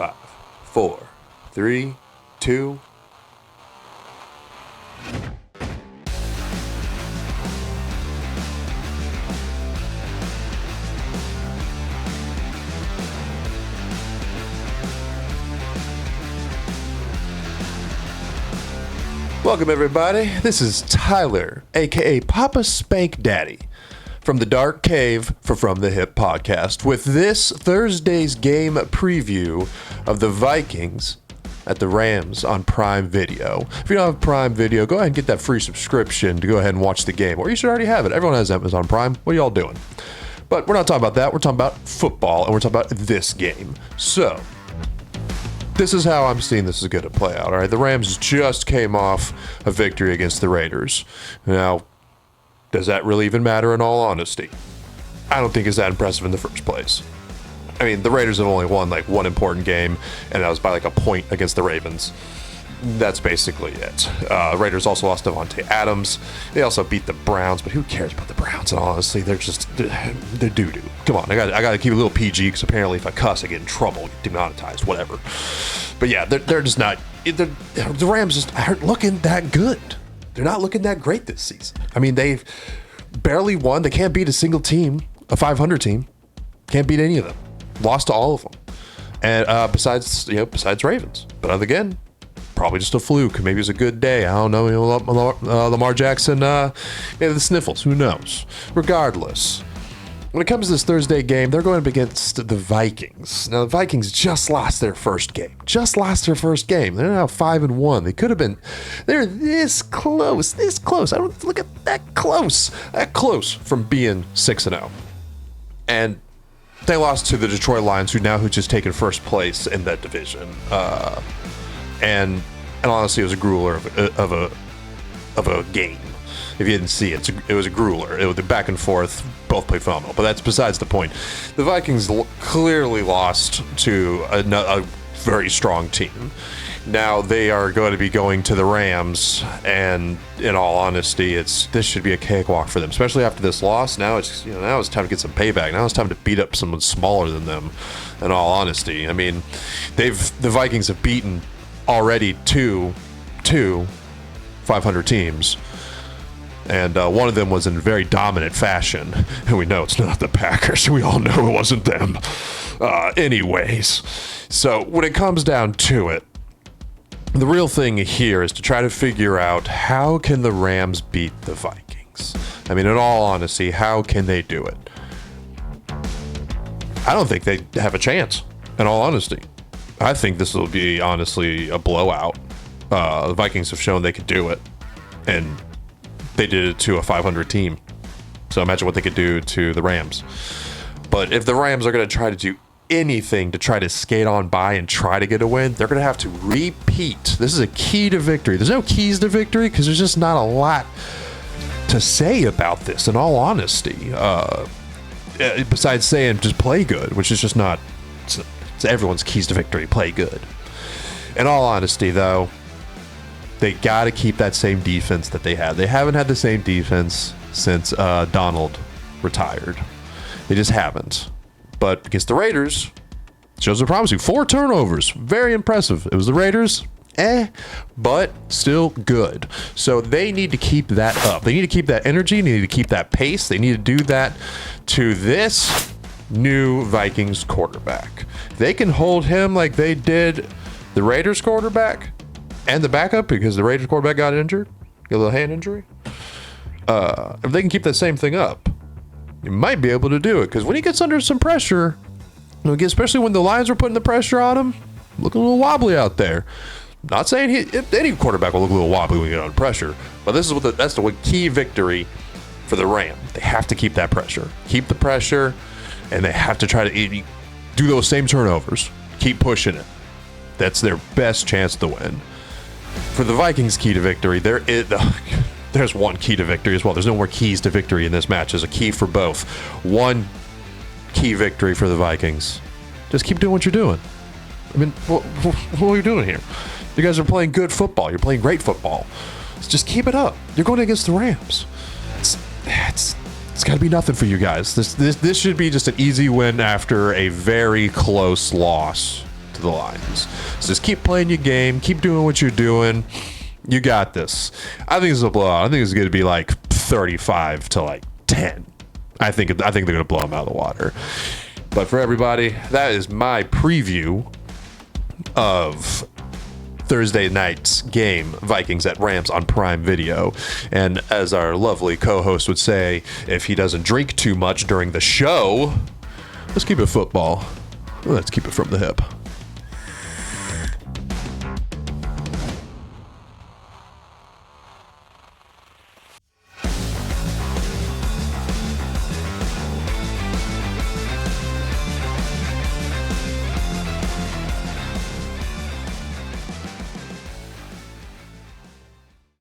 5, 4, 3, 2. Welcome, everybody. This is Tyler, a.k.a. Papa Spank Daddy, from the Dark Cave for From the Hip podcast, with this Thursday's game preview of the Vikings at the Rams on Prime Video. If you don't have Prime Video, go ahead and get that free subscription to go ahead and watch the game, or you should already have it. Everyone has Amazon Prime. What are y'all doing? But we're not talking about that. We're talking about football, and we're talking about this game. So this is how I'm seeing this is going to play out. All right, the Rams just came off a victory against the Raiders. Now, does that really even matter in all honesty? I don't think it's that impressive in the first place. I mean, the Raiders have only won like one important game, and that was by like a point against the Ravens. That's basically it. Raiders also lost Devontae Adams. They also beat the Browns, but who cares about the Browns? And honestly, they're doo-doo. Come on, I got to keep it a little PG, because apparently if I cuss, I get in trouble, demonetized, whatever. But yeah, they're just not. The Rams just aren't looking that good. They're not looking that great this season. I mean, they've barely won. They can't beat a single team, a 500 team. Can't beat any of them. Lost to all of them. And besides Ravens. But again, probably just a fluke. Maybe it was a good day. I don't know. Lamar Jackson, maybe the sniffles. Who knows? Regardless, when it comes to this Thursday game, they're going up against the Vikings. Now, the Vikings just lost their first game. They're now 5-1. They could have been. They're this close. I don't look at that close from being 6-0. And they lost to the Detroit Lions, who've just taken first place in that division. And honestly, it was a grueler of a game. If you didn't see it, it was a grueler. It was the back and forth, both played phenomenal. But that's besides the point. The Vikings clearly lost to a very strong team. Now they are going to be going to the Rams, and in all honesty, this should be a cakewalk for them, especially after this loss. Now it's time to get some payback. Now it's time to beat up someone smaller than them. In all honesty, I mean, the Vikings have beaten already two 500 teams, and one of them was in very dominant fashion, and we know it's not the Packers. We all know it wasn't them. Anyways, so when it comes down to it, the real thing here is to try to figure out how can the Rams beat the Vikings. I mean, in all honesty, how can they do it? I don't think they have a chance, in all honesty. I think this will be, honestly, a blowout. The Vikings have shown they could do it, and they did it to a 500 team. So imagine what they could do to the Rams. But if the Rams are going to try to do anything to try to skate on by and try to get a win, they're going to have to repeat. This is a key to victory. There's no keys to victory because there's just not a lot to say about this, in all honesty. Besides saying just play good, which is just not... It's everyone's keys to victory. Play good. In all honesty, though, they got to keep that same defense that they had. They haven't had the same defense since Donald retired. They just haven't. But against the Raiders, shows are promising. 4 turnovers. Very impressive. It was the Raiders. But still good. So they need to keep that up. They need to keep that energy. They need to keep that pace. They need to do that to this new Vikings quarterback. They can hold him like they did the Raiders quarterback and the backup, because the Raiders quarterback got injured, got a little hand injury. If they can keep that same thing up, you might be able to do it, because when he gets under some pressure, especially when the Lions were putting the pressure on him, looking a little wobbly out there. Not saying any quarterback will look a little wobbly when you get under pressure, but that's the key victory for the Rams. They have to keep that pressure. Keep the pressure, and they have to try to do those same turnovers. Keep pushing it. That's their best chance to win. For the Vikings' key to victory, there's one key to victory as well. There's no more keys to victory in this match. There's a key for both. One key victory for the Vikings. Just keep doing what you're doing. I mean, what are you doing here? You guys are playing good football. You're playing great football. Just keep it up. You're going against the Rams. It's got to be nothing for you guys. This should be just an easy win after a very close loss to to the Lions. So just keep playing your game. Keep doing what you're doing. You got this. I think this is a blowout. I think it's going to be like 35 to like 10. I think they're going to blow them out of the water. But for everybody, that is my preview of Thursday night's game, Vikings at Rams on Prime Video. And as our lovely co-host would say, if he doesn't drink too much during the show, let's keep it football. Let's keep it from the hip.